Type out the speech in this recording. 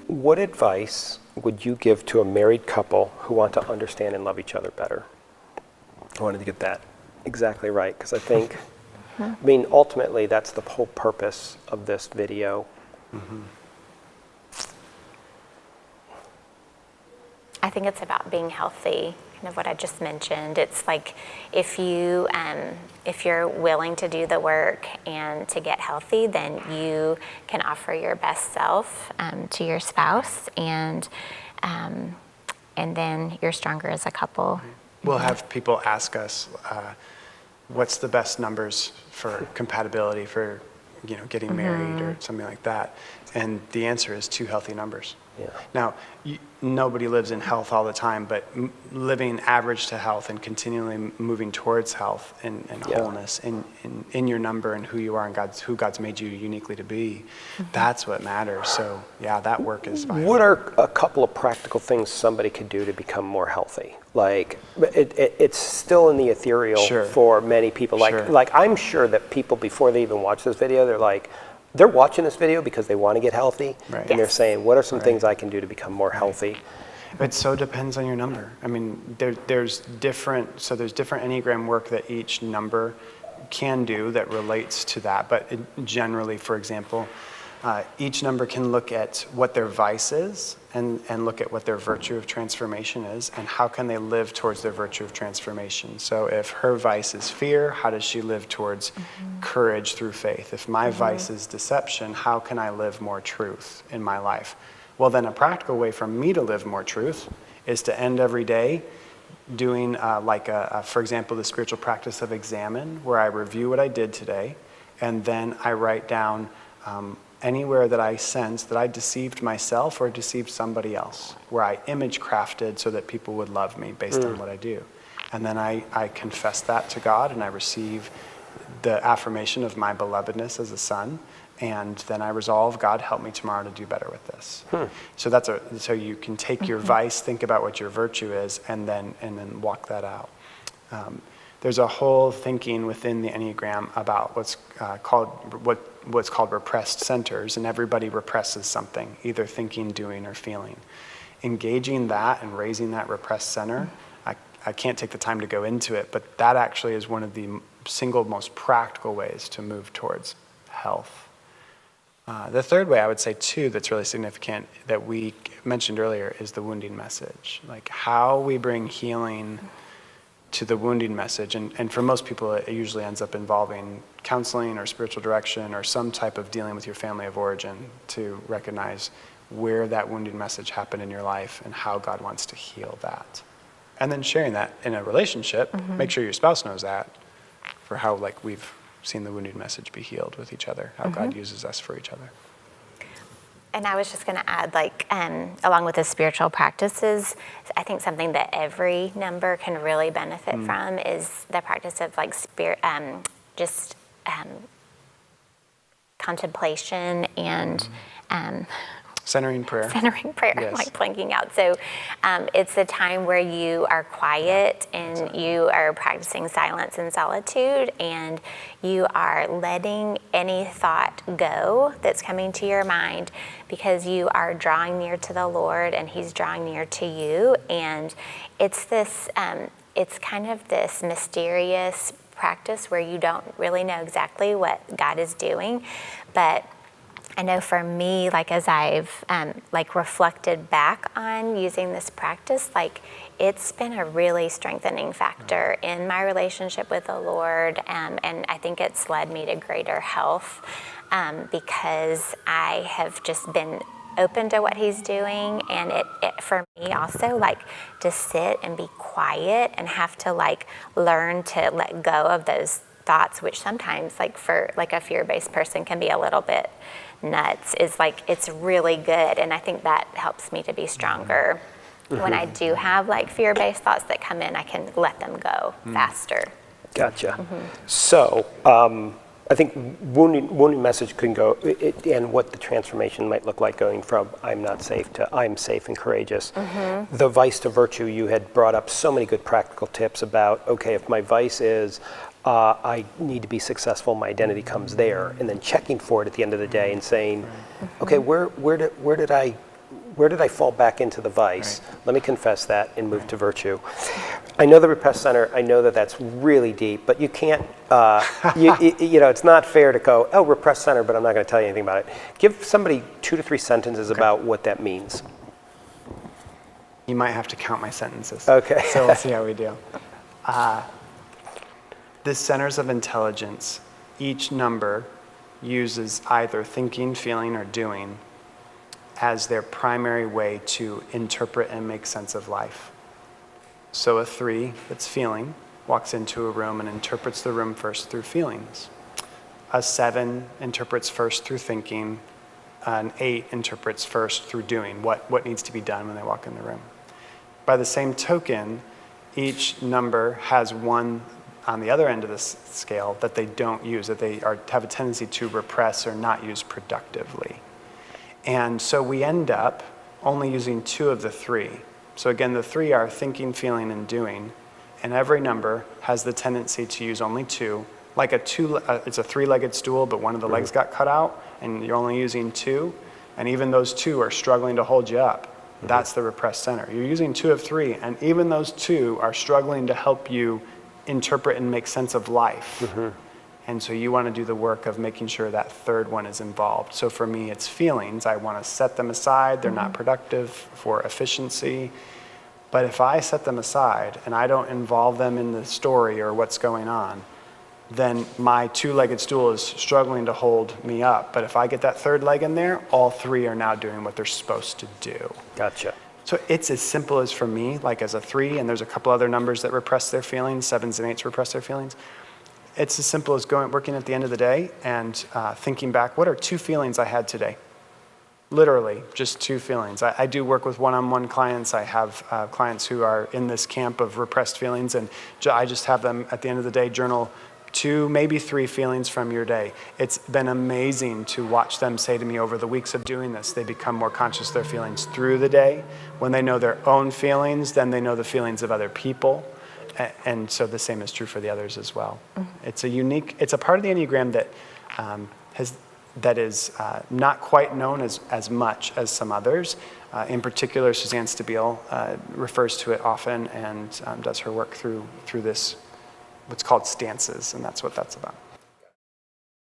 What advice would you give to a married couple who want to understand and love each other better? I wanted to get that exactly right, because I think, I mean, ultimately, that's the whole purpose of this video. Mm-hmm. I think it's about being healthy, kind of what I just mentioned. It's like if you're willing to do the work and to get healthy, then you can offer your best self to your spouse, and then you're stronger as a couple. We'll have people ask us, what's the best numbers for compatibility for, getting married or something like that. And the answer is 2 healthy numbers. Yeah. Now, nobody lives in health all the time, but living average to health and continually moving towards health and wholeness in your number and who you are and who God's made you uniquely to be, that's what matters. So, yeah, that work is vital. What are a couple of practical things somebody could do to become more healthy? Like, it's still in the ethereal for many people. Like I'm sure that people, before they even watch this video, they're watching this video because they want to get healthy, and they're saying, what are some things I can do to become more healthy? It so depends on your number. I mean, there's different Enneagram work that each number can do that relates to that. But generally, for example, each number can look at what their vice is and look at what their virtue of transformation is and how can they live towards their virtue of transformation. So if her vice is fear, how does she live towards courage through faith? If my vice is deception, how can I live more truth in my life? Well, then a practical way for me to live more truth is to end every day doing for example, the spiritual practice of examine, where I review what I did today, and then I write down anywhere that I sense that I deceived myself or deceived somebody else, where I image crafted so that people would love me based on what I do. And then I confess that to God, and I receive the affirmation of my belovedness as a son, and then I resolve, God, help me tomorrow to do better with this. So so you can take your vice, think about what your virtue is, and then walk that out. There's a whole thinking within the Enneagram about what's called repressed centers, and everybody represses something, either thinking, doing, or feeling. Engaging that and raising that repressed center, I can't take the time to go into it, but that actually is one of the single most practical ways to move towards health. The third way I would say, too, that's really significant that we mentioned earlier is the wounding message. Like how we bring healing to the wounding message. And for most people, it usually ends up involving counseling or spiritual direction or some type of dealing with your family of origin to recognize where that wounding message happened in your life and how God wants to heal that. And then sharing that in a relationship, make sure your spouse knows that, for how we've seen the wounded message be healed with each other, how God uses us for each other. And I was just going to add, along with the spiritual practices, I think something that every number can really benefit from is the practice of contemplation and centering prayer. Yes. I'm blanking out. So it's a time where you are quiet and you are practicing silence and solitude, and you are letting any thought go that's coming to your mind, because you are drawing near to the Lord and He's drawing near to you. And it's this, it's kind of this mysterious practice where you don't really know exactly what God is doing, but I know for me, as I've reflected back on using this practice, it's been a really strengthening factor in my relationship with the Lord, and I think it's led me to greater health because I have just been open to what He's doing, and it for me also to sit and be quiet and have to learn to let go of those thoughts, which sometimes for a fear-based person can be a little bit nuts, is it's really good, and I think that helps me to be stronger. When I do have fear-based thoughts that come in, I can let them go faster. Gotcha. So I think wounding message can go, and what the transformation might look like going from I'm not safe to I'm safe and courageous. The vice to virtue, you had brought up so many good practical tips about, okay, if my vice is I need to be successful, my identity comes there, and then checking for it at the end of the day and saying, okay, where did I fall back into the vice? Let me confess that and move to virtue. I know the Repressed Center, I know that that's really deep, but you can't, it's not fair to go, oh, Repressed Center, but I'm not going to tell you anything about it. Give somebody 2 to 3 sentences about what that means. You might have to count my sentences. Okay. So we'll see how we do. The centers of intelligence, each number uses either thinking, feeling, or doing as their primary way to interpret and make sense of life. So a 3 that's feeling walks into a room and interprets the room first through feelings. A 7 interprets first through thinking. An 8 interprets first through doing, what needs to be done when they walk in the room. By the same token, each number has one on the other end of the scale that they don't use, that they have a tendency to repress or not use productively. And so we end up only using 2 of the 3. So again, the 3 are thinking, feeling, and doing. And every number has the tendency to use only 2. Like it's a 3-legged stool, but one of the legs got cut out, and you're only using 2. And even those 2 are struggling to hold you up. That's the repressed center. You're using 2 of 3, and even those 2 are struggling to help you interpret and make sense of life. And so you want to do the work of making sure that third one is involved. So for me, it's feelings. I want to set them aside. They're not productive for efficiency. But if I set them aside and I don't involve them in the story or what's going on, then my 2-legged stool is struggling to hold me up. But if I get that third leg in there, all 3 are now doing what they're supposed to do. Gotcha. So it's as simple as for me, like as a 3, and there's a couple other numbers that repress their feelings, 7s and 8s repress their feelings. It's as simple as working at the end of the day and thinking back, what are 2 feelings I had today? Literally, just 2 feelings. I do work with one-on-one clients. I have clients who are in this camp of repressed feelings, and I just have them at the end of the day journal 2, maybe 3 feelings from your day. It's been amazing to watch them say to me over the weeks of doing this, they become more conscious of their feelings through the day. When they know their own feelings, then they know the feelings of other people. And so the same is true for the others as well. It's a part of the Enneagram that is not quite known as much as some others. In particular, Suzanne Stabile refers to it often and does her work through this, what's called stances, and that's what that's about.